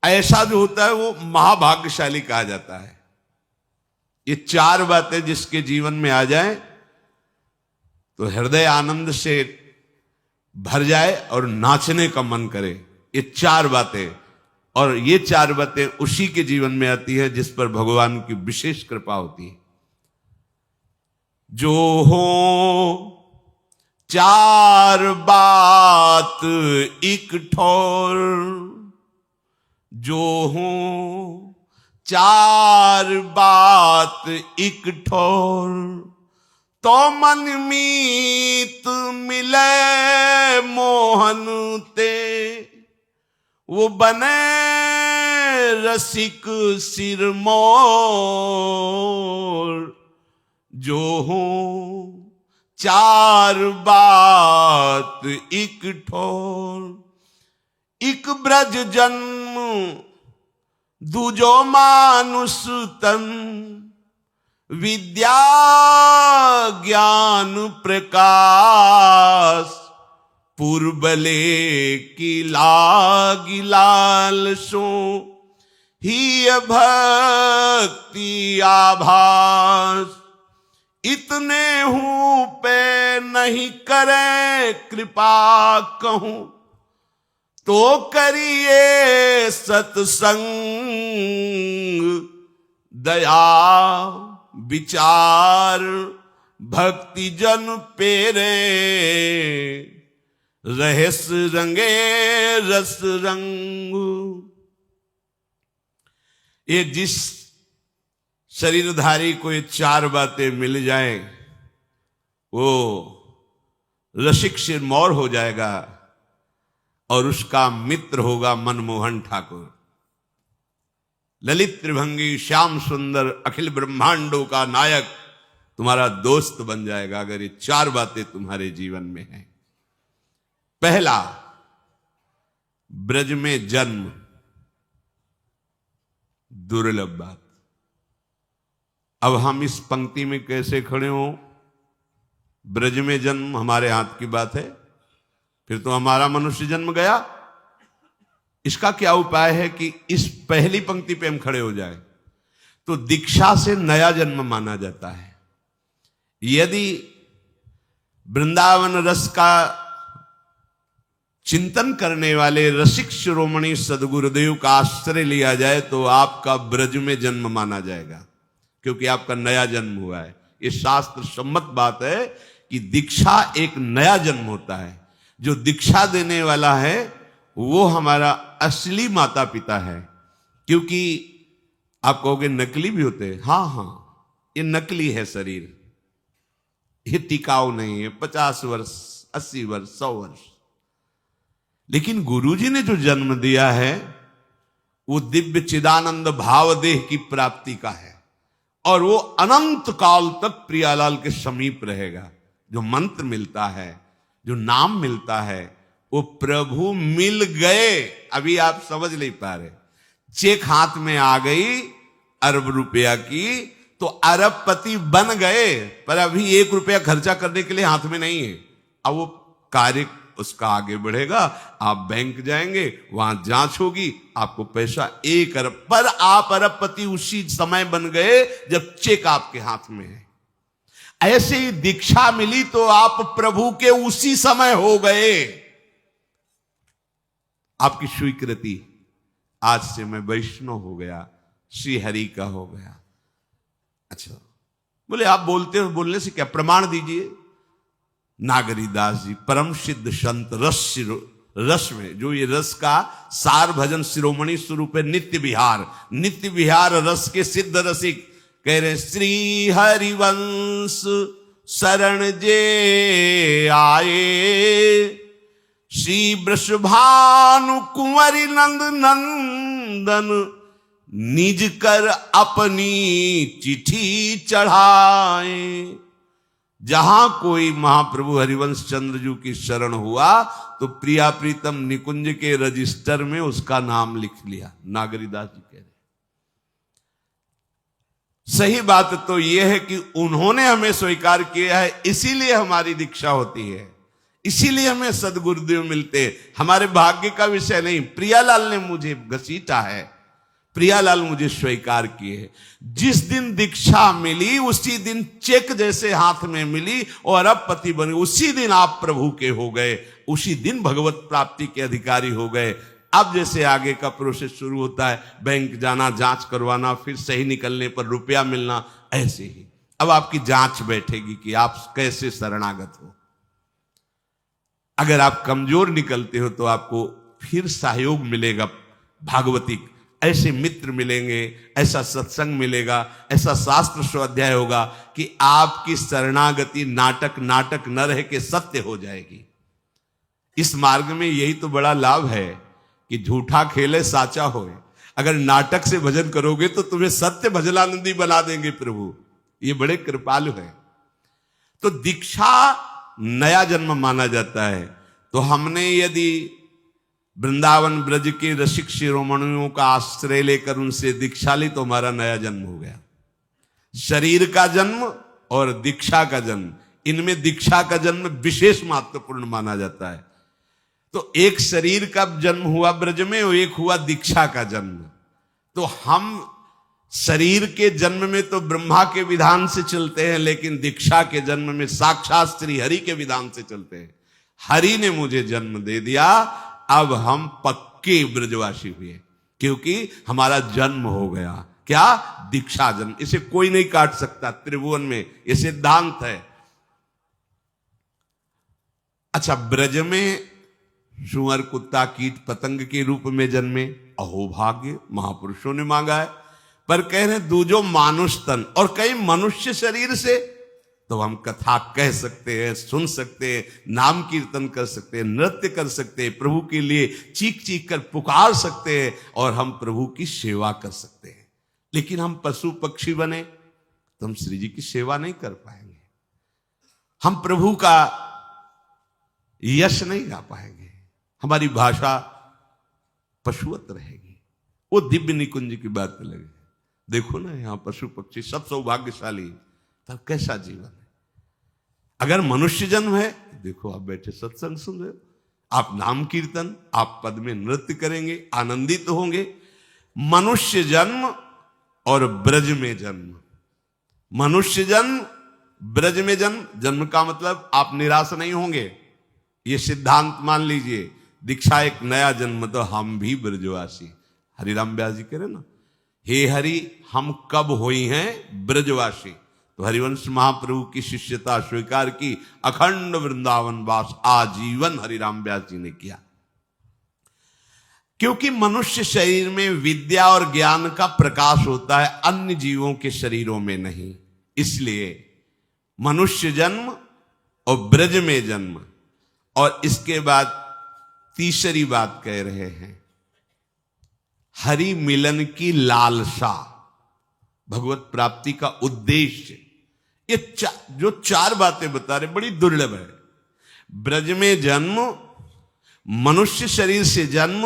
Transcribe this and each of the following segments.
ऐसा जो होता है वो महाभाग्यशाली कहा जाता है। ये चार बातें जिसके जीवन में आ जाए तो हृदय आनंद से भर जाए और नाचने का मन करे। ये चार बातें, और ये चार बातें उसी के जीवन में आती है जिस पर भगवान की विशेष कृपा होती है। जो हो चार बात एक ठोर, जो हो चार बात एक ठोर, तो मन मीत मिले मोहन ते, वो बने रसिक सिरमौर। जो हो चार बात एक ठोर, एक ब्रज जन्म दूजो मानुष तन, विद्या ज्ञान प्रकाश, पूर्वले की लागी लाल सो, ही भक्ति आभास। इतने हूं पे नहीं करे कृपा कहूं, तो करिए सत्संग, दया विचार भक्ति जन पेरे, रहस रंगे रस रंग। ये जिस शरीरधारी को ये चार बातें मिल जाए वो रसिक सिरमौर हो जाएगा और उसका मित्र होगा मनमोहन ठाकुर। ललित त्रिभंगी श्याम सुंदर अखिल ब्रह्मांडों का नायक तुम्हारा दोस्त बन जाएगा अगर ये चार बातें तुम्हारे जीवन में हैं। पहला, ब्रज में जन्म, दुर्लभ बात। अब हम इस पंक्ति में कैसे खड़े हो? ब्रज में जन्म हमारे हाथ की बात है, फिर तो हमारा मनुष्य जन्म गया। इसका क्या उपाय है कि इस पहली पंक्ति पे हम खड़े हो जाए? तो दीक्षा से नया जन्म माना जाता है। यदि वृंदावन रस का चिंतन करने वाले रसिक शिरोमणि सदगुरुदेव का आश्रय लिया जाए तो आपका ब्रज में जन्म माना जाएगा, क्योंकि आपका नया जन्म हुआ है। ये शास्त्र सम्मत बात है कि दीक्षा एक नया जन्म होता है। जो दीक्षा देने वाला है वो हमारा असली माता पिता है। क्योंकि आप कहोगे नकली भी होते हैं, हाँ, ये नकली है शरीर, ये टिकाऊ नहीं है। 50 वर्ष 80 वर्ष 100 वर्ष। लेकिन गुरुजी ने जो जन्म दिया है वो दिव्य चिदानंद भाव देह की प्राप्ति का है, और वो अनंत काल तक प्रियालाल के समीप रहेगा। जो मंत्र मिलता है, जो नाम मिलता है, वो प्रभु मिल गए। अभी आप समझ नहीं पा रहे। चेक हाथ में आ गई अरब रुपया की तो अरबपति बन गए, पर अभी 1 रुपया खर्चा करने के लिए हाथ में नहीं है। अब वो कार्य उसका आगे बढ़ेगा। आप बैंक जाएंगे, वहां जांच होगी, आपको पैसा 1 अरब, पर आप अरबपति उसी समय बन गए जब चेक आपके हाथ में है। ऐसे ही दीक्षा मिली तो आप प्रभु के उसी समय हो गए। आपकी स्वीकृति, आज से मैं वैष्णव हो गया, श्री हरि का हो गया। अच्छा, बोले आप बोलते हो, बोलने से क्या, प्रमाण दीजिए। नागरीदास जी परम सिद्ध संत रस में, जो ये रस का सार भजन शिरोमणि स्वरूप है, नित्य विहार रस के सिद्ध रसिक कह रहे, श्री हरिवंश शरण जे आए, श्री वृषभानु कुंवरी नंद नंदन, निज कर अपनी चिट्ठी चढ़ाए। जहां कोई महाप्रभु हरिवंश चंद्र जी की शरण हुआ तो प्रिया प्रीतम निकुंज के रजिस्टर में उसका नाम लिख लिया। नागरीदास जी कह रहे, सही बात तो यह है कि उन्होंने हमें स्वीकार किया है, इसीलिए हमारी दीक्षा होती है, इसीलिए हमें सदगुरुदेव मिलते हैं। हमारे भाग्य का विषय नहीं, प्रियालाल ने मुझे घसीटा है, प्रियालाल मुझे स्वीकार किए। जिस दिन दीक्षा मिली उसी दिन चेक जैसे हाथ में मिली और अब पति बने, उसी दिन आप प्रभु के हो गए, उसी दिन भगवत प्राप्ति के अधिकारी हो गए। अब जैसे आगे का प्रोसेस शुरू होता है, बैंक जाना, जांच करवाना, फिर सही निकलने पर रुपया मिलना, ऐसे ही अब आपकी जांच बैठेगी कि आप कैसे शरणागत हो। अगर आप कमजोर निकलते हो तो आपको फिर सहयोग मिलेगा भागवतिक, ऐसे मित्र मिलेंगे, ऐसा सत्संग मिलेगा, ऐसा शास्त्र स्वाध्याय होगा कि आपकी शरणागति नाटक न रह के सत्य हो जाएगी। इस मार्ग में यही तो बड़ा लाभ है कि झूठा खेले साचा होए। अगर नाटक से भजन करोगे तो तुम्हें सत्य भजनानंदी बना देंगे प्रभु, ये बड़े कृपालु है। तो दीक्षा नया जन्म माना जाता है। तो हमने यदि वृंदावन ब्रज के रसिक शिरोमणियों का आश्रय लेकर उनसे दीक्षा ली तो हमारा नया जन्म हो गया। शरीर का जन्म और दीक्षा का जन्म, इनमें दीक्षा का जन्म विशेष महत्वपूर्ण माना जाता है। तो एक शरीर का जन्म हुआ ब्रज में और एक हुआ दीक्षा का जन्म। तो हम शरीर के जन्म में तो ब्रह्मा के विधान से चलते हैं, लेकिन दीक्षा के जन्म में साक्षात श्री हरि के विधान से चलते हैं। हरि ने मुझे जन्म दे दिया, अब हम पक्के ब्रजवासी हुए, क्योंकि हमारा जन्म हो गया। क्या? दीक्षा जन्म। इसे कोई नहीं काट सकता त्रिभुवन में, यह सिद्धांत है। अच्छा, ब्रज में सुअर, कुत्ता, कीट पतंग के रूप में जन्मे, अहोभाग्य, महापुरुषों ने मांगा है। पर कह रहे दूजो मानुष तन, और कई मनुष्य शरीर से, तो हम कथा कह सकते हैं, सुन सकते हैं, नाम कीर्तन कर सकते हैं, नृत्य कर सकते हैं, प्रभु के लिए चीख चीख कर पुकार सकते हैं, और हम प्रभु की सेवा कर सकते हैं। लेकिन हम पशु पक्षी बने तो हम श्री जी की सेवा नहीं कर पाएंगे, हम प्रभु का यश नहीं गा पाएंगे, हमारी भाषा पशुवत रहेगी। वो दिव्य निकुंज की बात लगे। देखो ना, यहां पशु पक्षी सब सौभाग्यशाली, तब कैसा जीवन है। अगर मनुष्य जन्म है, देखो आप बैठे सत्संग सुन रहे हो, आप नाम कीर्तन, आप पद में नृत्य करेंगे, आनंदित होंगे। मनुष्य जन्म और ब्रज में जन्म, मनुष्य जन्म, ब्रज में जन्म। जन्म का मतलब आप निराश नहीं होंगे, ये सिद्धांत मान लीजिए। दीक्षा एक नया जन्म, तो हम भी ब्रजवासी। हरिराम व्यास जी कह रहे ना, हे हरि हम कब हुई हैं ब्रजवासी। तो हरिवंश महाप्रभु की शिष्यता स्वीकार की, अखंड वृंदावन वास आजीवन हरिराम व्यास जी ने किया। क्योंकि मनुष्य शरीर में विद्या और ज्ञान का प्रकाश होता है, अन्य जीवों के शरीरों में नहीं। इसलिए मनुष्य जन्म और ब्रज में जन्म, और इसके बाद तीसरी बात कह रहे हैं, हरि मिलन की लालसा, भगवत प्राप्ति का उद्देश्य। ये जो चार बातें बता रहे बड़ी दुर्लभ है। ब्रज में जन्म, मनुष्य शरीर से जन्म,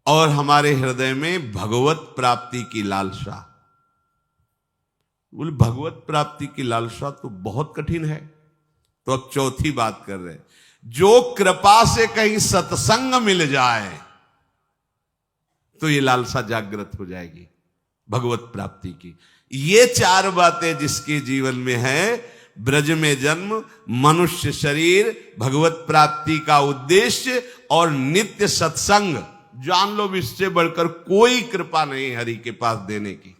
और हमारे हृदय में भगवत प्राप्ति की लालसा। बोले भगवत प्राप्ति की लालसा तो बहुत कठिन है। तो अब चौथी बात कर रहे हैं, जो कृपा से कहीं सत्संग मिल जाए तो ये लालसा जागृत हो जाएगी भगवत प्राप्ति की। ये चार बातें जिसके जीवन में है, ब्रज में जन्म, मनुष्य शरीर, भगवत प्राप्ति का उद्देश्य और नित्य सत्संग, जान लो इससे बढ़कर कोई कृपा नहीं हरि के पास देने की,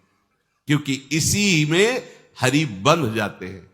क्योंकि इसी में हरि बंध जाते हैं।